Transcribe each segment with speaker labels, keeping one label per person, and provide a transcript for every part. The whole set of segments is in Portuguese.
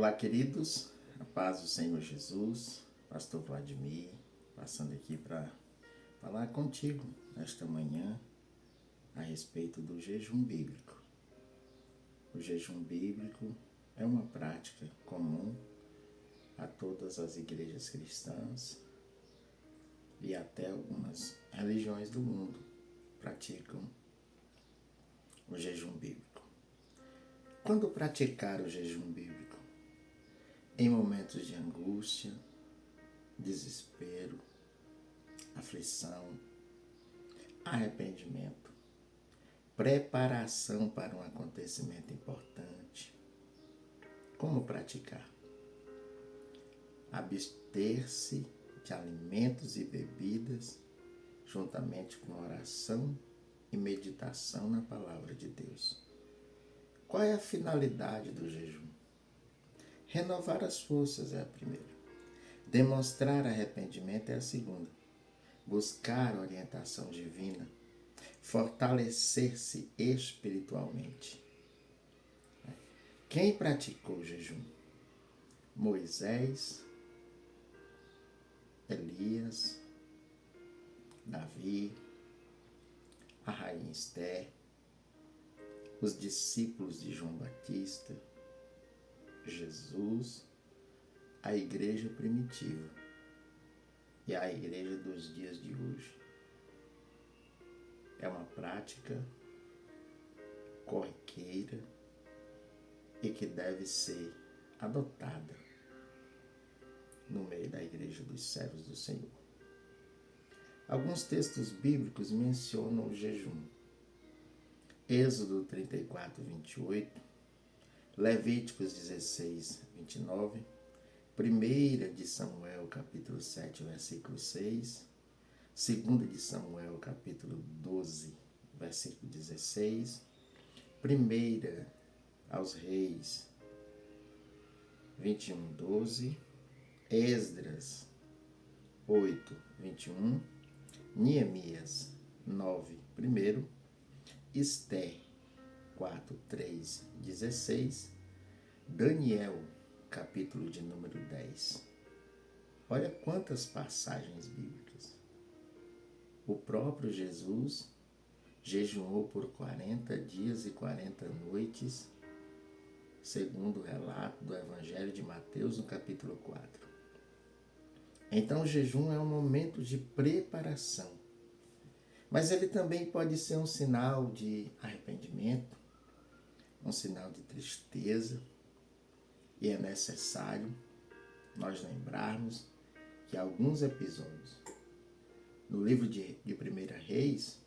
Speaker 1: Olá, queridos, a paz do Senhor Jesus, Pastor Vladimir, passando aqui para falar contigo nesta manhã a respeito do jejum bíblico. O jejum bíblico é uma prática comum a todas as igrejas cristãs e até algumas religiões do mundo praticam o jejum bíblico. Quando praticar o jejum bíblico? Em momentos de angústia, desespero, aflição, arrependimento, preparação para um acontecimento importante. Como praticar? Abster-se de alimentos e bebidas, juntamente com oração e meditação na palavra de Deus. Qual é a finalidade do jejum? Renovar as forças é a primeira. Demonstrar arrependimento é a segunda. Buscar orientação divina. Fortalecer-se espiritualmente. Quem praticou o jejum? Moisés, Elias, Davi, a rainha Esther, os discípulos de João Batista, Jesus, a igreja primitiva e a igreja dos dias de hoje. É uma prática corriqueira e que deve ser adotada no meio da igreja dos servos do Senhor. Alguns textos bíblicos mencionam o jejum. Êxodo 34, 28, Levíticos 16, 29, 1 de Samuel, capítulo 7, versículo 6, 2 de Samuel, capítulo 12, versículo 16, 1 aos Reis, 21, 12, Esdras 8, 21, Neemias 9, 1, Esther 4, 3, 16, Daniel, capítulo de número 10. Olha quantas passagens bíblicas. O próprio Jesus jejuou por 40 dias e 40 noites, segundo o relato do Evangelho de Mateus, no capítulo 4. Então, o jejum é um momento de preparação, mas ele também pode ser um sinal de arrependimento, um sinal de tristeza, e é necessário nós lembrarmos que alguns episódios no livro de 1 Reis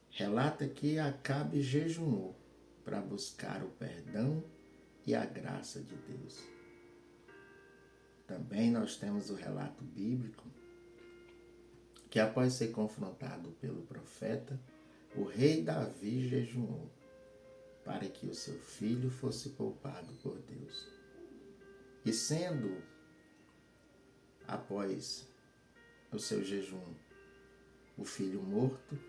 Speaker 1: relata que Acabe jejuou para buscar o perdão e a graça de Deus. Também nós temos o relato bíblico que após ser confrontado pelo profeta, o rei Davi jejuou para que o seu filho fosse poupado por Deus. E sendo, após o seu jejum, o filho morto,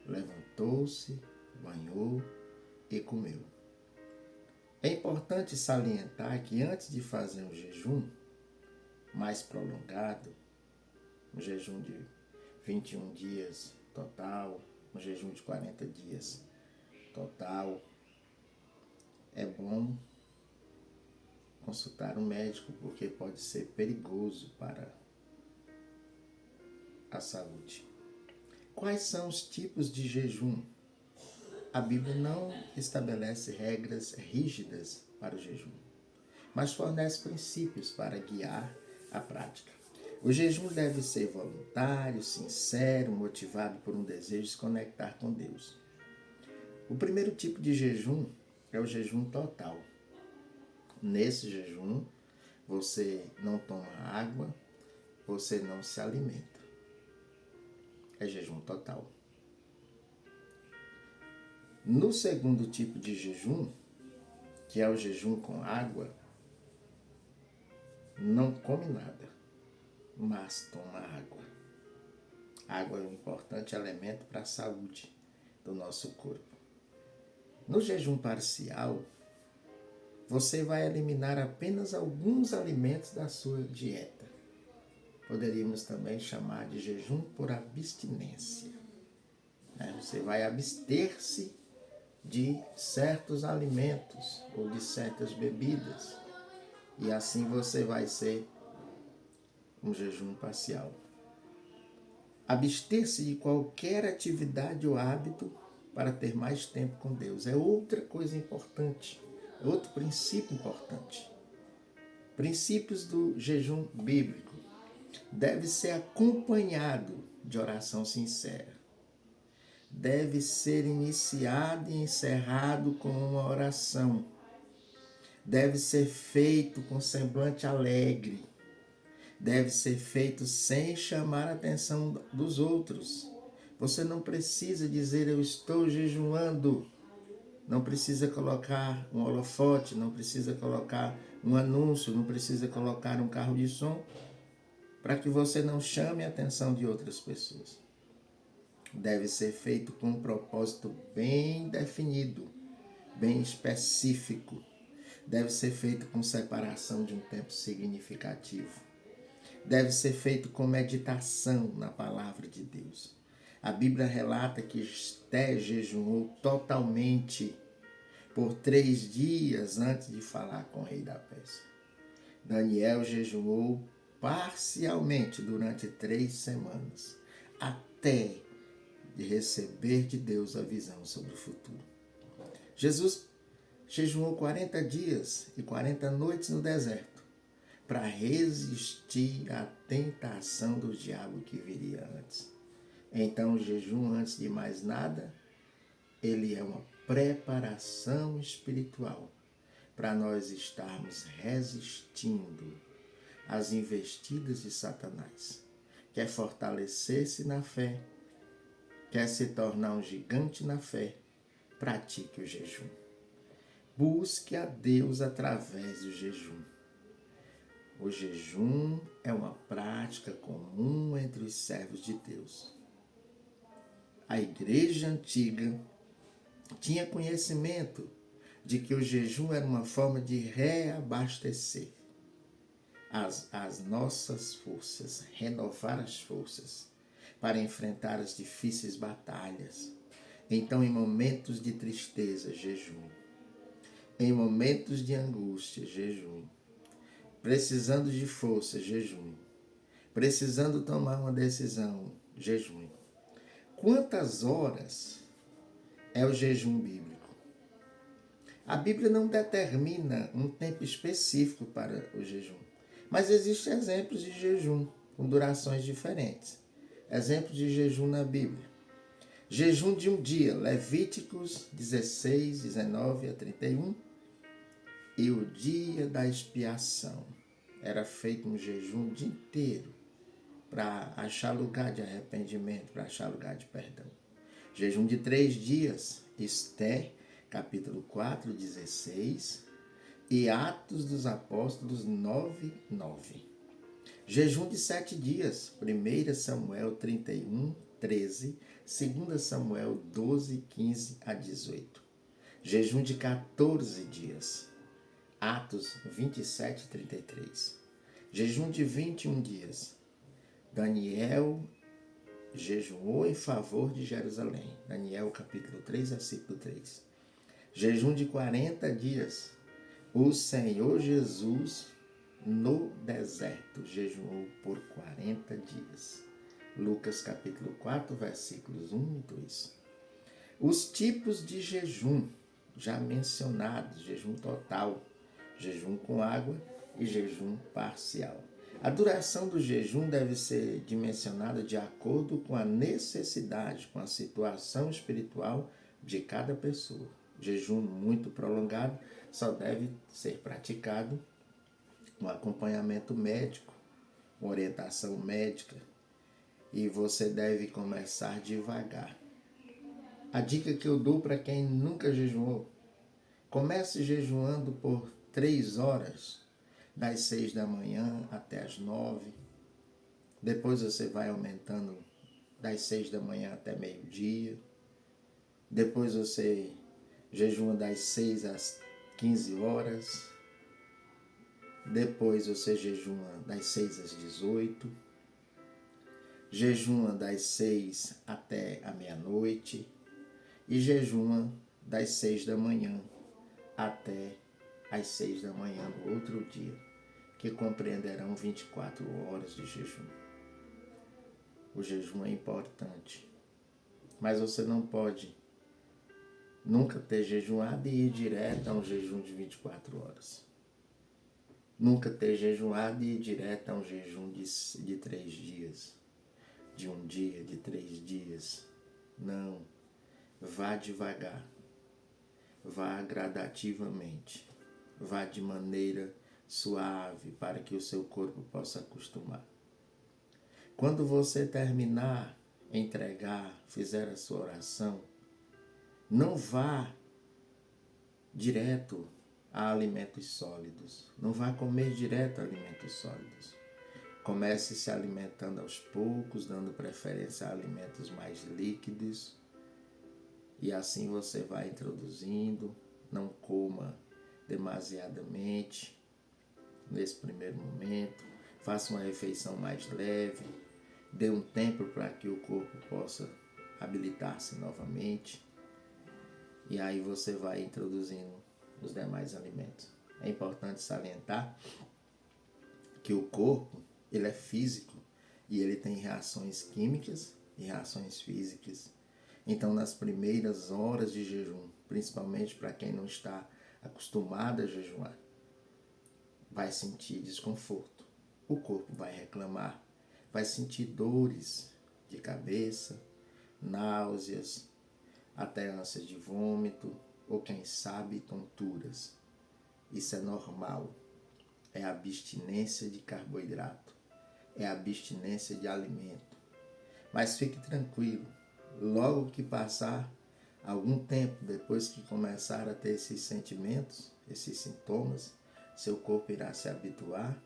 Speaker 1: levantou-se, banhou e comeu. É importante salientar que antes de fazer um jejum mais prolongado, um jejum de 21 dias total, um jejum de 40 dias total, é bom consultar um médico, porque pode ser perigoso para a saúde. Quais são os tipos de jejum? A Bíblia não estabelece regras rígidas para o jejum, mas fornece princípios para guiar a prática. O jejum deve ser voluntário, sincero, motivado por um desejo de se conectar com Deus. O primeiro tipo de jejum é o jejum total. Nesse jejum, você não toma água, você não se alimenta. É jejum total. No segundo tipo de jejum, que é o jejum com água, não come nada, mas toma água. Água é um importante elemento para a saúde do nosso corpo. No jejum parcial, você vai eliminar apenas alguns alimentos da sua dieta. Poderíamos também chamar de jejum por abstinência. Você vai abster-se de certos alimentos ou de certas bebidas. E assim você vai ser um jejum parcial. Abster-se de qualquer atividade ou hábito para ter mais tempo com Deus é outra coisa importante, é outro princípio importante. Princípios do jejum bíblico. Deve ser acompanhado de oração sincera. Deve ser iniciado e encerrado com uma oração. Deve ser feito com semblante alegre. Deve ser feito sem chamar a atenção dos outros. Você não precisa dizer eu estou jejuando. Não precisa colocar um holofote, não precisa colocar um anúncio, não precisa colocar um carro de som para que você não chame a atenção de outras pessoas. Deve ser feito com um propósito bem definido, bem específico. Deve ser feito com separação de um tempo significativo. Deve ser feito com meditação na palavra de Deus. A Bíblia relata que Esté jejuou totalmente por 3 dias antes de falar com o rei da Pérsia. Daniel jejuou parcialmente durante 3 semanas, até de receber de Deus a visão sobre o futuro. Jesus jejuou 40 dias e 40 noites no deserto para resistir à tentação do diabo que viria antes. Então, o jejum, antes de mais nada, ele é uma preparação espiritual para nós estarmos resistindo às investidas de Satanás. Quer fortalecer-se na fé, quer se tornar um gigante na fé, pratique o jejum. Busque a Deus através do jejum. O jejum é uma prática comum entre os servos de Deus. A igreja antiga tinha conhecimento de que o jejum era uma forma de reabastecer as nossas forças, renovar as forças para enfrentar as difíceis batalhas. Então, em momentos de tristeza, jejum. Em momentos de angústia, jejum. Precisando de força, jejum. Precisando tomar uma decisão, jejum. Quantas horas é o jejum bíblico? A Bíblia não determina um tempo específico para o jejum, mas existem exemplos de jejum com durações diferentes. Exemplos de jejum na Bíblia. Jejum de um dia, Levíticos 16, 19 a 31. E o dia da expiação. Era feito um jejum o dia inteiro para achar lugar de arrependimento, para achar lugar de perdão. Jejum de 3 dias, Esté, capítulo 4, 16, e Atos dos Apóstolos 9, 9. Jejum de 7 dias, 1 Samuel 31, 13, 2 Samuel 12, 15 a 18. Jejum de 14 dias, Atos 27, 33. Jejum de 21 dias, Daniel jejuou em favor de Jerusalém. Daniel capítulo 3, versículo 3. Jejum de 40 dias. O Senhor Jesus no deserto jejuou por 40 dias. Lucas capítulo 4, versículos 1 e 2. Os tipos de jejum já mencionados, jejum total, jejum com água e jejum parcial. A duração do jejum deve ser dimensionada de acordo com a necessidade, com a situação espiritual de cada pessoa. Jejum muito prolongado só deve ser praticado com acompanhamento médico, com orientação médica, e você deve começar devagar. A dica que eu dou para quem nunca jejuou: comece jejuando por 3 horas, das 6 da manhã até as 9. Depois você vai aumentando das 6 da manhã até meio-dia. Depois você jejua das 6 às 15 horas. Depois você jejuma das 6 às 18. Jejuma das 6 até a meia-noite. E jejuma das 6 da manhã até às 6 da manhã do outro dia, que compreenderão 24 horas de jejum. O jejum é importante, mas você não pode nunca ter jejuado e ir direto a um jejum de 24 horas. Nunca ter jejuado e ir direto a um jejum de 3 dias, de um dia, de 3 dias. Não. Vá devagar. Vá gradativamente. Vá de maneira suave para que o seu corpo possa acostumar. Quando você terminar, entregar, fizer a sua oração, não vá direto a alimentos sólidos. Não vá comer direto a alimentos sólidos. Comece se alimentando aos poucos, dando preferência a alimentos mais líquidos. E assim você vai introduzindo. Não coma demasiadamente nesse primeiro momento. Faça uma refeição mais leve. Dê um tempo para que o corpo possa habilitar-se novamente. E aí você vai introduzindo os demais alimentos. É importante salientar que o corpo, ele é físico e ele tem reações químicas e reações físicas. Então, nas primeiras horas de jejum, principalmente para quem não está acostumado a jejuar, vai sentir desconforto. O corpo vai reclamar, vai sentir dores de cabeça, náuseas, até ânsias de vômito ou, quem sabe, tonturas. Isso é normal. É abstinência de carboidrato. É abstinência de alimento. Mas fique tranquilo. Logo que passar algum tempo, depois que começar a ter esses sentimentos, esses sintomas, seu corpo irá se habituar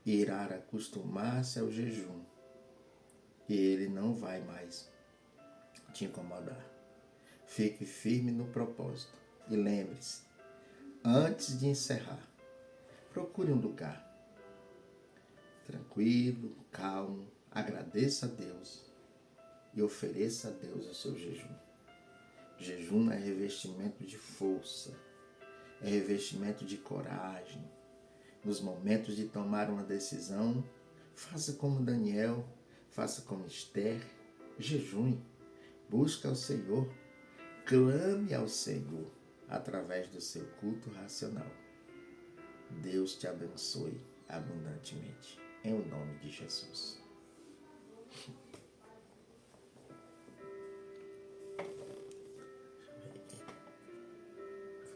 Speaker 1: e irá acostumar-se ao jejum. E ele não vai mais te incomodar. Fique firme no propósito. E lembre-se, antes de encerrar, procure um lugar tranquilo, calmo, agradeça a Deus e ofereça a Deus o seu jejum. Jejum é revestimento de força, é revestimento de coragem. Nos momentos de tomar uma decisão, faça como Daniel, faça como Esther, jejue, busque ao Senhor, clame ao Senhor através do seu culto racional. Deus te abençoe abundantemente, em o nome de Jesus.